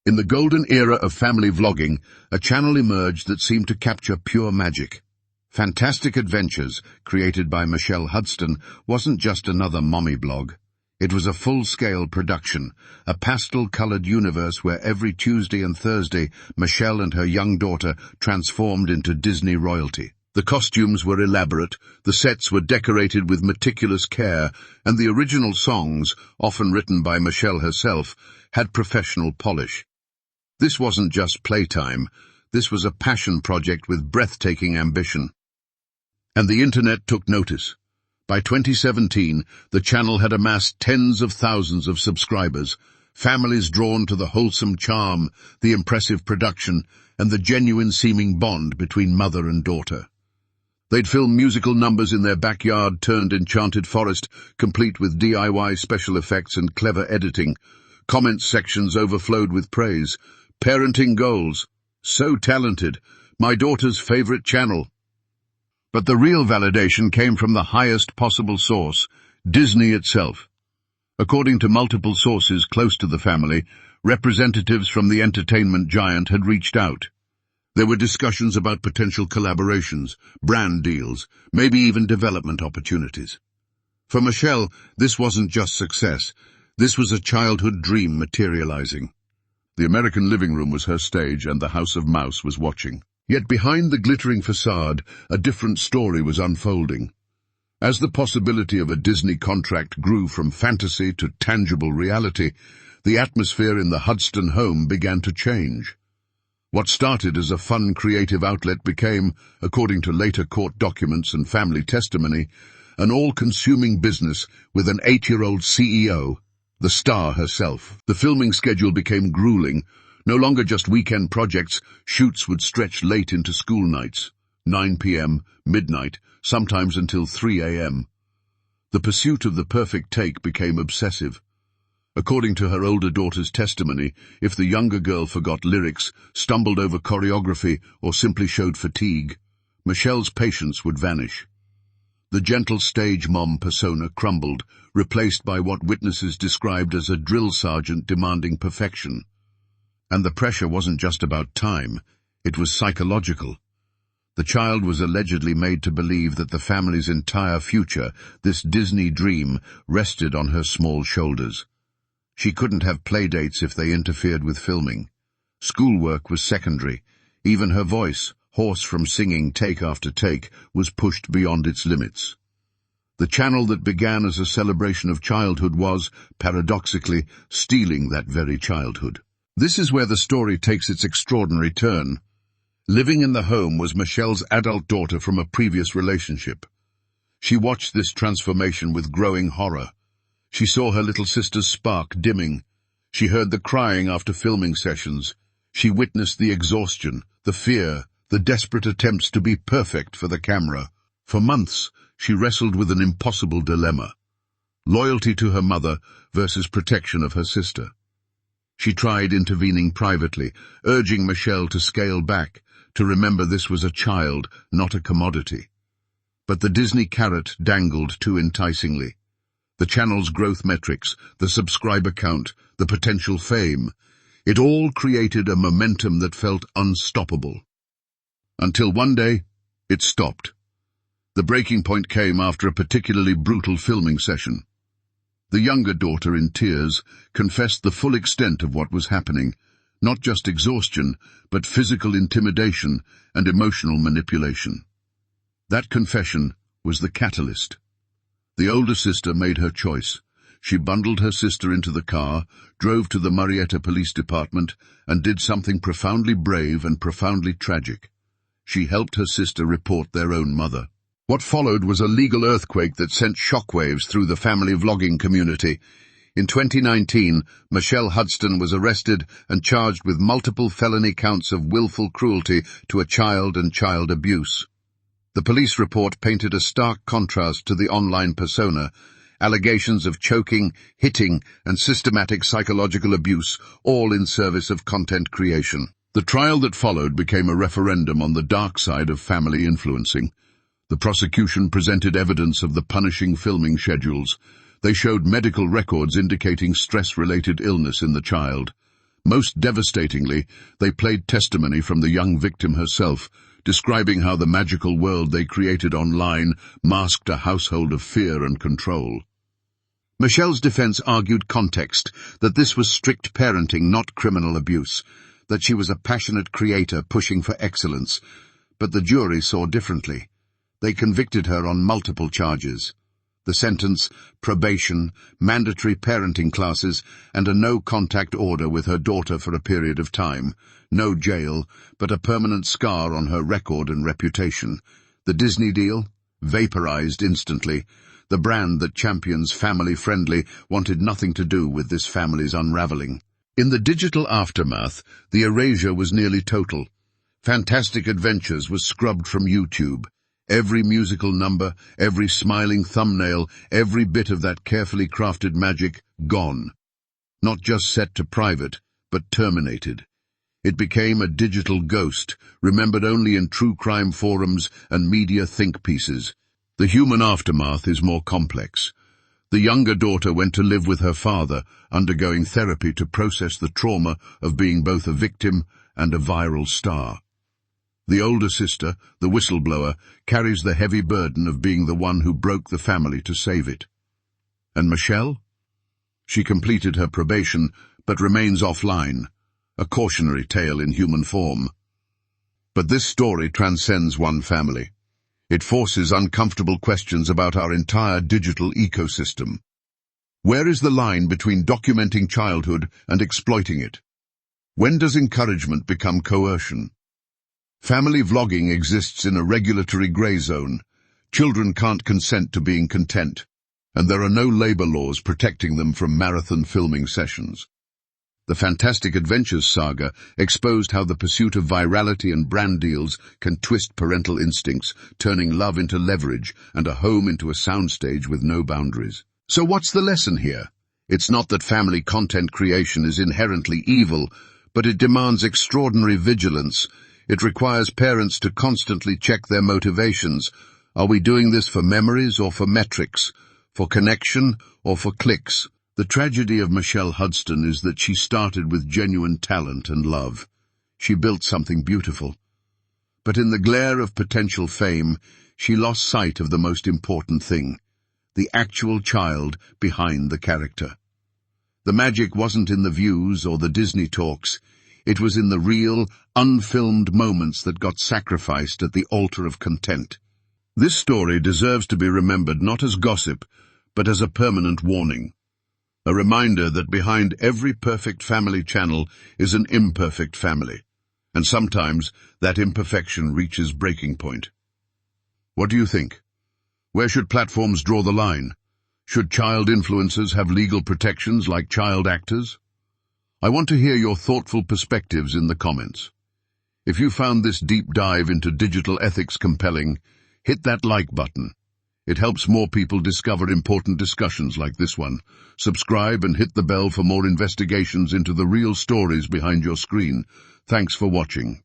In the golden era of family vlogging, a channel emerged that seemed to capture pure magic. Fantastic Adventures, created by Machelle Hudston, wasn't just another mommy blog. It was a full-scale production, a pastel-colored universe where every Tuesday and Thursday, Machelle and her young daughter transformed into Disney royalty. The costumes were elaborate, the sets were decorated with meticulous care, and the original songs, often written by Machelle herself, had professional polish. This wasn't just playtime. This was a passion project with breathtaking ambition. And the internet took notice. By 2017, the channel had amassed tens of thousands of subscribers, families drawn to the wholesome charm, the impressive production, and the genuine-seeming bond between mother and daughter. They'd film musical numbers in their backyard-turned-enchanted forest, complete with DIY special effects and clever editing. Comment sections overflowed with praise. Parenting goals. So talented. My daughter's favorite channel. But the real validation came from the highest possible source, Disney itself. According to multiple sources close to the family, representatives from the entertainment giant had reached out. There were discussions about potential collaborations, brand deals, maybe even development opportunities. For Machelle, this wasn't just success. This was a childhood dream materializing. The American living room was her stage, and the House of Mouse was watching. Yet behind the glittering facade, a different story was unfolding. As the possibility of a Disney contract grew from fantasy to tangible reality, the atmosphere in the Hudston home began to change. What started as a fun creative outlet became, according to later court documents and family testimony, an all-consuming business with an 8-year-old CEO, the star herself. The filming schedule became grueling. No longer just weekend projects, shoots would stretch late into school nights, 9 p.m., midnight, sometimes until 3 a.m. The pursuit of the perfect take became obsessive. According to her older daughter's testimony, if the younger girl forgot lyrics, stumbled over choreography, or simply showed fatigue, Machelle's patience would vanish. The gentle stage mom persona crumbled, replaced by what witnesses described as a drill sergeant demanding perfection. And the pressure wasn't just about time, it was psychological. The child was allegedly made to believe that the family's entire future, this Disney dream, rested on her small shoulders. She couldn't have playdates if they interfered with filming. Schoolwork was secondary. Even her voice, hoarse from singing take after take, was pushed beyond its limits. The channel that began as a celebration of childhood was, paradoxically, stealing that very childhood. This is where the story takes its extraordinary turn. Living in the home was Machelle's adult daughter from a previous relationship. She watched this transformation with growing horror. She saw her little sister's spark dimming. She heard the crying after filming sessions. She witnessed the exhaustion, the fear, the desperate attempts to be perfect for the camera. For months, she wrestled with an impossible dilemma. Loyalty to her mother versus protection of her sister. She tried intervening privately, urging Machelle to scale back, to remember this was a child, not a commodity. But the Disney carrot dangled too enticingly. The channel's growth metrics, the subscriber count, the potential fame, it all created a momentum that felt unstoppable. Until one day, it stopped. The breaking point came after a particularly brutal filming session. The younger daughter, in tears, confessed the full extent of what was happening, not just exhaustion, but physical intimidation and emotional manipulation. That confession was the catalyst. The older sister made her choice. She bundled her sister into the car, drove to the Marietta Police Department, and did something profoundly brave and profoundly tragic. She helped her sister report their own mother. What followed was a legal earthquake that sent shockwaves through the family vlogging community. In 2019, Machelle Hudston was arrested and charged with multiple felony counts of willful cruelty to a child and child abuse. The police report painted a stark contrast to the online persona, allegations of choking, hitting, and systematic psychological abuse, all in service of content creation. The trial that followed became a referendum on the dark side of family influencing. The prosecution presented evidence of the punishing filming schedules. They showed medical records indicating stress-related illness in the child. Most devastatingly, they played testimony from the young victim herself, describing how the magical world they created online masked a household of fear and control. Machelle's defense argued context, that this was strict parenting, not criminal abuse, that she was a passionate creator pushing for excellence, but the jury saw differently. They convicted her on multiple charges. The sentence, probation, mandatory parenting classes, and a no-contact order with her daughter for a period of time. No jail, but a permanent scar on her record and reputation. The Disney deal? Vaporized instantly. The brand that champions family-friendly wanted nothing to do with this family's unraveling. In the digital aftermath, the erasure was nearly total. Fantastic Adventures was scrubbed from YouTube. Every musical number, every smiling thumbnail, every bit of that carefully crafted magic, gone. Not just set to private, but terminated. It became a digital ghost, remembered only in true crime forums and media think pieces. The human aftermath is more complex. The younger daughter went to live with her father, undergoing therapy to process the trauma of being both a victim and a viral star. The older sister, the whistleblower, carries the heavy burden of being the one who broke the family to save it. And Machelle? She completed her probation, but remains offline, a cautionary tale in human form. But this story transcends one family. It forces uncomfortable questions about our entire digital ecosystem. Where is the line between documenting childhood and exploiting it? When does encouragement become coercion? Family vlogging exists in a regulatory grey zone. Children can't consent to being content, and there are no labor laws protecting them from marathon filming sessions. The Fantastic Adventures saga exposed how the pursuit of virality and brand deals can twist parental instincts, turning love into leverage and a home into a soundstage with no boundaries. So what's the lesson here? It's not that family content creation is inherently evil, but it demands extraordinary vigilance. It requires parents to constantly check their motivations. Are we doing this for memories or for metrics, for connection or for clicks? The tragedy of Machelle Hudston is that she started with genuine talent and love. She built something beautiful. But in the glare of potential fame, she lost sight of the most important thing, the actual child behind the character. The magic wasn't in the views or the Disney talks. It was in the real, unfilmed moments that got sacrificed at the altar of content. This story deserves to be remembered not as gossip, but as a permanent warning. A reminder that behind every perfect family channel is an imperfect family, and sometimes that imperfection reaches breaking point. What do you think? Where should platforms draw the line? Should child influencers have legal protections like child actors? I want to hear your thoughtful perspectives in the comments. If you found this deep dive into digital ethics compelling, hit that like button. It helps more people discover important discussions like this one. Subscribe and hit the bell for more investigations into the real stories behind your screen. Thanks for watching.